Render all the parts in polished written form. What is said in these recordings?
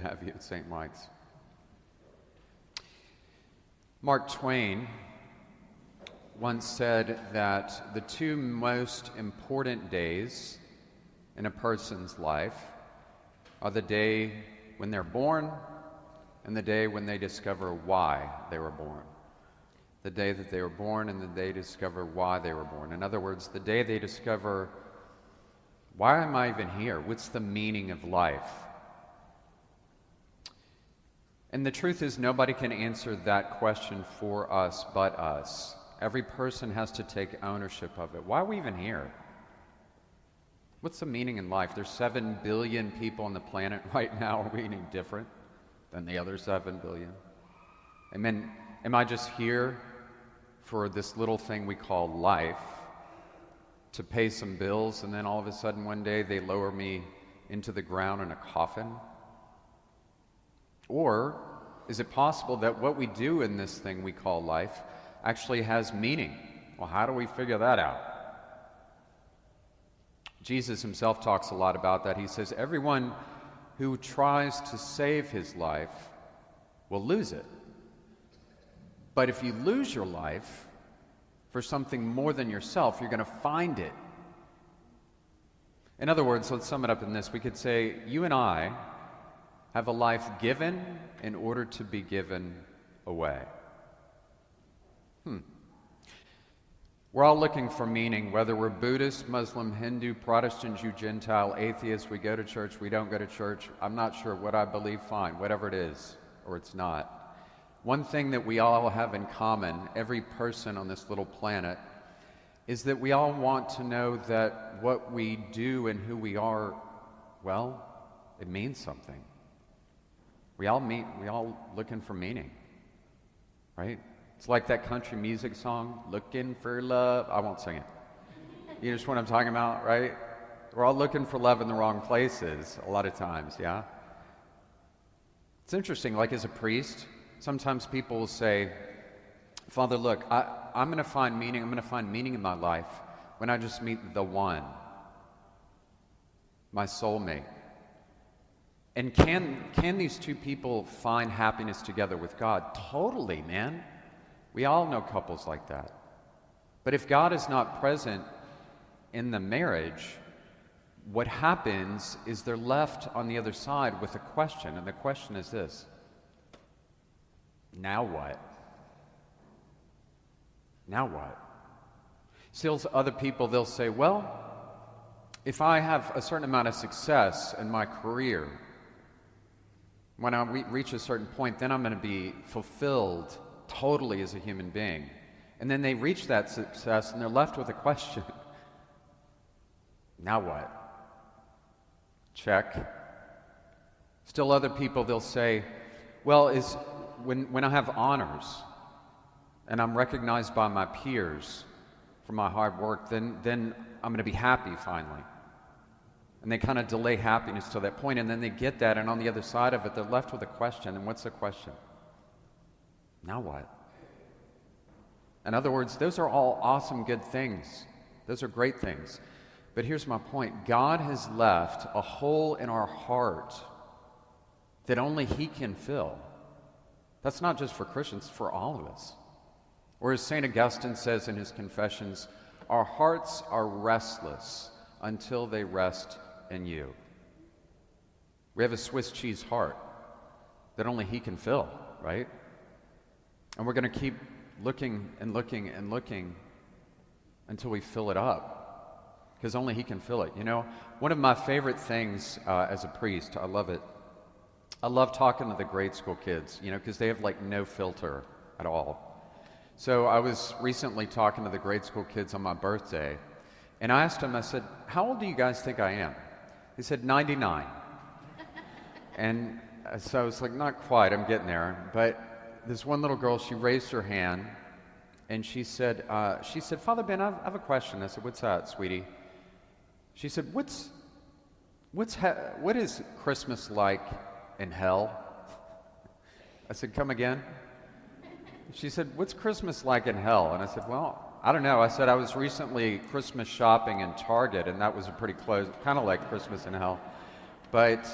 Have you at St. Mike's. Mark Twain once said that the two most important days in a person's life are the day when they're born and the day when they discover why they were born. The day that they were born and the day they discover why they were born. In other words, the day they discover, why am I even here? What's the meaning of life? And the truth is, nobody can answer that question for us but us. Every person has to take ownership of it. Why are we even here? What's the meaning in life? There's 7 billion people on the planet right now. Are we any different than the other 7 billion? I mean, am I just here for this little thing we call life, to pay some bills, and then all of a sudden one day they lower me into the ground in a coffin? Or is it possible that what we do in this thing we call life actually has meaning? Well, how do we figure that out? Jesus himself talks a lot about that. He says, everyone who tries to save his life will lose it. But if you lose your life for something more than yourself, you're going to find it. In other words, let's sum it up in this. We could say, you and I have a life given in order to be given away. We're all looking for meaning, whether we're Buddhist, Muslim, Hindu, Protestant, Jew, Gentile, atheist, we go to church, we don't go to church, I'm not sure what I believe, fine, whatever it is, or it's not. One thing that we all have in common, every person on this little planet, is that we all want to know that what we do and who we are, well, it means something. We all looking for meaning, right? It's like that country music song, looking for love. I won't sing it. You know what I'm talking about, right? We're all looking for love in the wrong places a lot of times, yeah? It's interesting, like as a priest, sometimes people will say, Father, look, I'm going to find meaning in my life when I just meet the one, my soulmate. And can these two people find happiness together with God? Totally, man. We all know couples like that. But if God is not present in the marriage, what happens is they're left on the other side with a question, and the question is this: now what? Now what? Still, other people, they'll say, well, if I have a certain amount of success in my career, when I reach a certain point, then I'm going to be fulfilled totally as a human being. And then they reach that success and they're left with a question. Now what? Check. Still other people, they'll say, well, when I have honors and I'm recognized by my peers for my hard work, then I'm going to be happy finally. And they kind of delay happiness to that point, and then they get that, and on the other side of it, they're left with a question. And what's the question? Now what? In other words, those are all awesome, good things. Those are great things. But here's my point. God has left a hole in our heart that only He can fill. That's not just for Christians, it's for all of us. Or as St. Augustine says in his Confessions, our hearts are restless until they rest in you. We have a Swiss cheese heart that only He can fill, right? And we're going to keep looking and looking and looking until we fill it up, because only He can fill it. You know, one of my favorite things as a priest, I love it. I love talking to the grade school kids, you know, because they have like no filter at all. So I was recently talking to the grade school kids on my birthday, and I asked them, I said, how old do you guys think I am? They said, 99. And so I was like, not quite, I'm getting there. But this one little girl, she raised her hand, and she said, Father Ben, I have a question. I said, what's that, sweetie? She said, what is Christmas like in hell? I said, come again? She said, what's Christmas like in hell? And I said, well, I don't know. I said, I was recently Christmas shopping in Target, and that was a pretty close, kind of like Christmas in hell. But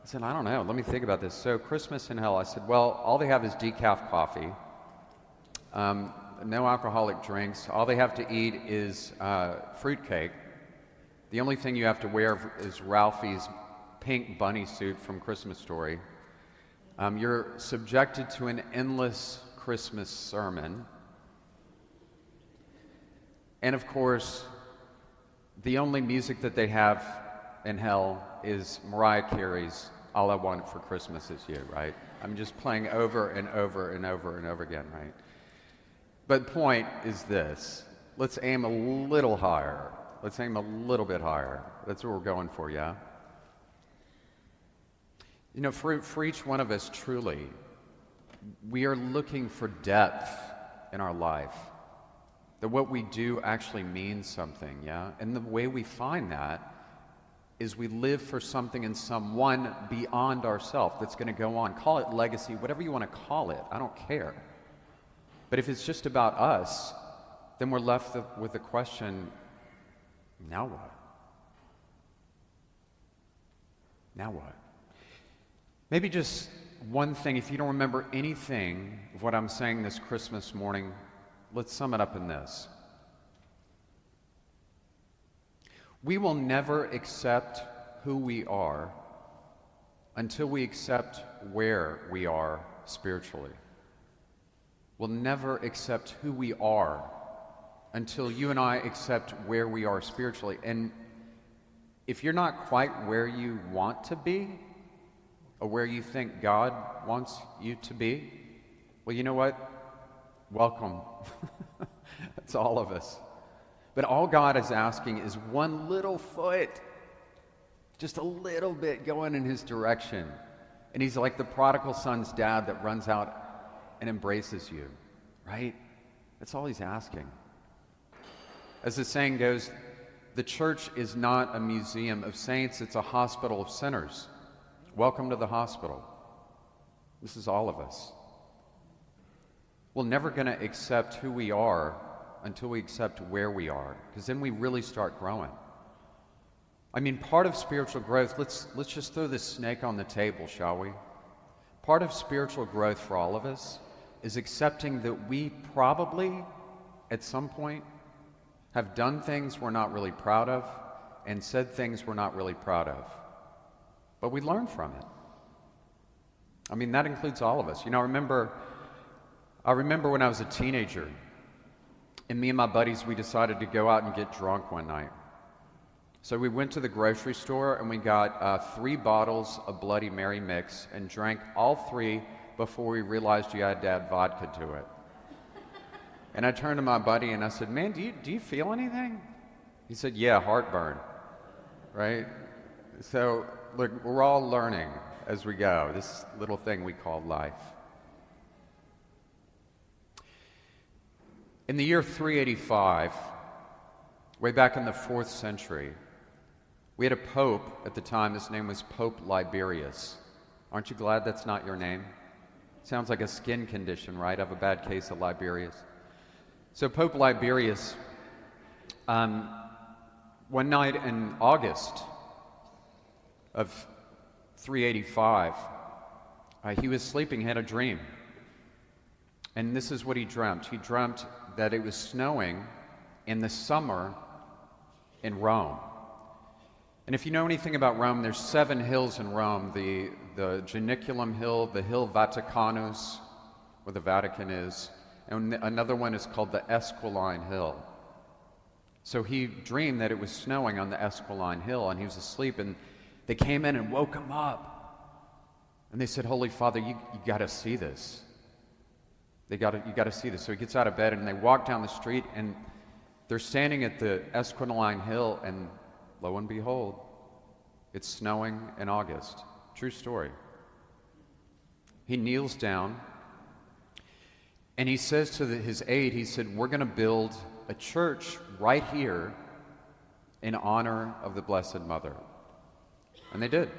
I said, I don't know. Let me think about this. So Christmas in hell. I said, well, all they have is decaf coffee, no alcoholic drinks. All they have to eat is fruitcake. The only thing you have to wear is Ralphie's pink bunny suit from Christmas Story. You're subjected to an endless Christmas sermon. And of course, the only music that they have in hell is Mariah Carey's All I Want for Christmas Is You, right? I'm just playing over and over and over and over again, right? But point is this. Let's aim a little higher. Let's aim a little bit higher. That's what we're going for, yeah? You know, for each one of us, truly, we are looking for depth in our life. That what we do actually means something, yeah? And the way we find that is we live for something and someone beyond ourselves that's going to go on. Call it legacy, whatever you want to call it. I don't care. But if it's just about us, then we're left with the question, now what? Now what? Maybe just one thing, if you don't remember anything of what I'm saying this Christmas morning, let's sum it up in this. We will never accept who we are until we accept where we are spiritually. We'll never accept who we are until you and I accept where we are spiritually. And if you're not quite where you want to be, or where you think God wants you to be, well, you know what? Welcome. That's all of us. But all God is asking is one little foot, just a little bit going in his direction. And he's like the prodigal son's dad that runs out and embraces you, right? That's all he's asking. As the saying goes, the church is not a museum of saints, it's a hospital of sinners. Welcome to the hospital. This is all of us. We're never going to accept who we are until we accept where we are, because then we really start growing. I mean, part of spiritual growth, let's just throw this snake on the table, shall we? Part of spiritual growth for all of us is accepting that we probably, at some point, have done things we're not really proud of and said things we're not really proud of. But we learn from it. I mean, that includes all of us. You know, I remember when I was a teenager, and me and my buddies, we decided to go out and get drunk one night. So we went to the grocery store and we got 3 bottles of Bloody Mary mix and drank all 3 before we realized you had to add vodka to it. And I turned to my buddy and I said, man, do you feel anything? He said, yeah, heartburn, right? So look, we're all learning as we go, this little thing we call life. In the year 385, way back in the 4th century, we had a pope at the time. His name was Pope Liberius. Aren't you glad that's not your name? Sounds like a skin condition, right? I have a bad case of Liberius. So Pope Liberius, one night in August of 385, he was sleeping, he had a dream. And this is what he dreamt. He dreamt that it was snowing in the summer in Rome. And if you know anything about Rome, there's 7 hills in Rome. The Janiculum Hill, the Hill Vaticanus, where the Vatican is, and another one is called the Esquiline Hill. So he dreamed that it was snowing on the Esquiline Hill, and he was asleep, and they came in and woke him up. And they said, Holy Father, you got to see this. You got to see this. So he gets out of bed, and they walk down the street, and they're standing at the Esquiline Hill, and lo and behold, it's snowing in August. True story. He kneels down, and he says to his aide, he said, we're going to build a church right here in honor of the Blessed Mother. And they did.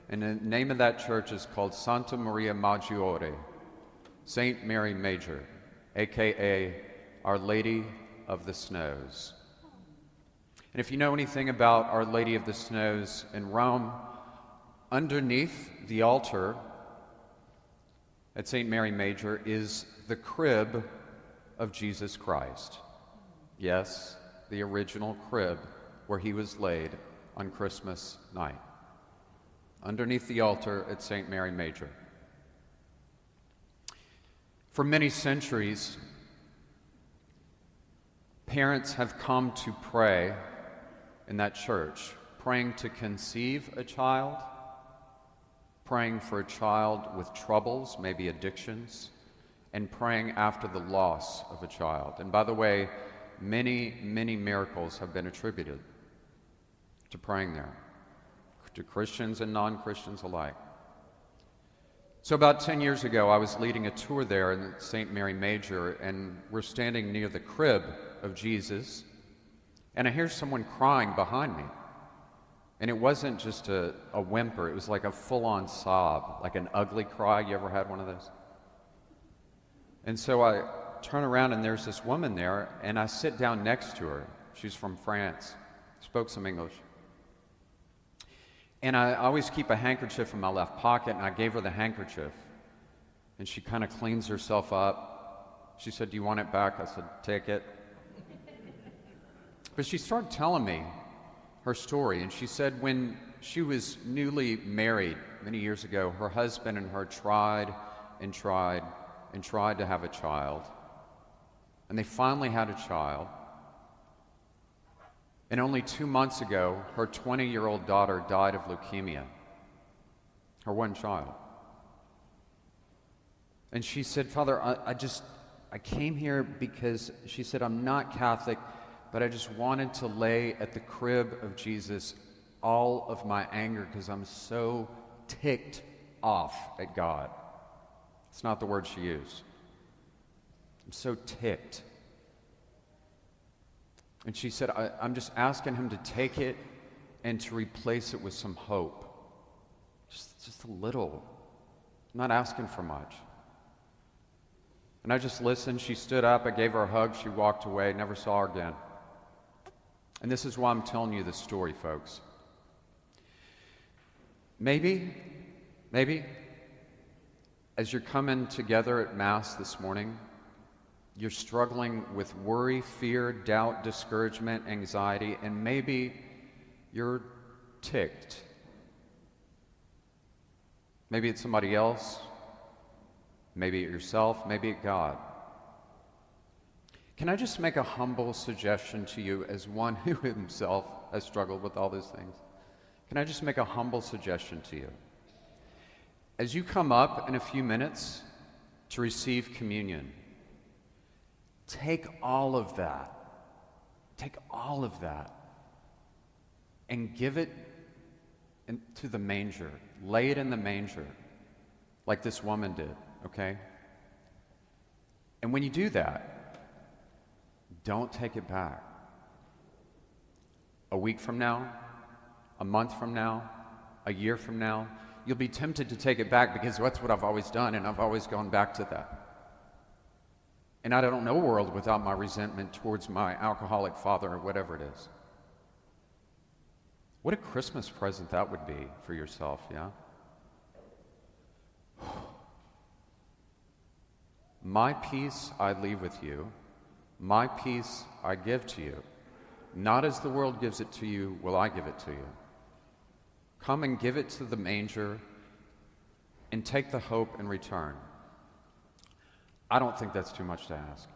And the name of that church is called Santa Maria Maggiore, Saint Mary Major, a.k.a. Our Lady of the Snows. And if you know anything about Our Lady of the Snows in Rome, Underneath the altar at St. Mary Major is the crib of Jesus Christ. Yes, the original crib where he was laid on Christmas night. Underneath the altar at St. Mary Major. For many centuries, parents have come to pray in that church, praying to conceive a child, praying for a child with troubles, maybe addictions, and praying after the loss of a child. And by the way, many, many miracles have been attributed to praying there, to Christians and non-Christians alike. So about 10 years ago, I was leading a tour there in St. Mary Major, and we're standing near the crib of Jesus, and I hear someone crying behind me. And it wasn't just a whimper, it was like a full-on sob, like an ugly cry. You ever had one of those? And so I turn around and there's this woman there, and I sit down next to her. She's from France, spoke some English. And I always keep a handkerchief in my left pocket, and I gave her the handkerchief. And she kind of cleans herself up. She said, "Do you want it back?" I said, "Take it." But she started telling me her story, and she said when she was newly married many years ago, her husband and her tried and tried and tried to have a child. And they finally had a child. And only 2 months ago, her 20-year-old daughter died of leukemia, her one child. And she said, "Father, I came here because," she said, "I'm not Catholic, but I just wanted to lay at the crib of Jesus all of my anger because I'm so ticked off at God." It's not the word she used. I'm so ticked. And she said, I'm just asking him to take it and to replace it with some hope. Just a little. I'm not asking for much. And I just listened. She stood up. I gave her a hug. She walked away. Never saw her again. And this is why I'm telling you this story, folks. Maybe, as you're coming together at Mass this morning, you're struggling with worry, fear, doubt, discouragement, anxiety, and maybe you're ticked. Maybe it's somebody else, maybe it's yourself, maybe it's God. Can I just make a humble suggestion to you as one who himself has struggled with all these things? Can I just make a humble suggestion to you? As you come up in a few minutes to receive communion, take all of that, and give it to the manger. Lay it in the manger, like this woman did, okay? And when you do that, don't take it back. A week from now, a month from now, a year from now, you'll be tempted to take it back because that's what I've always done, and I've always gone back to that. And I don't know a world without my resentment towards my alcoholic father or whatever it is. What a Christmas present that would be for yourself, yeah? My peace I leave with you. My peace I give to you. Not as the world gives it to you, will I give it to you. Come and give it to the manger and take the hope in return. I don't think that's too much to ask.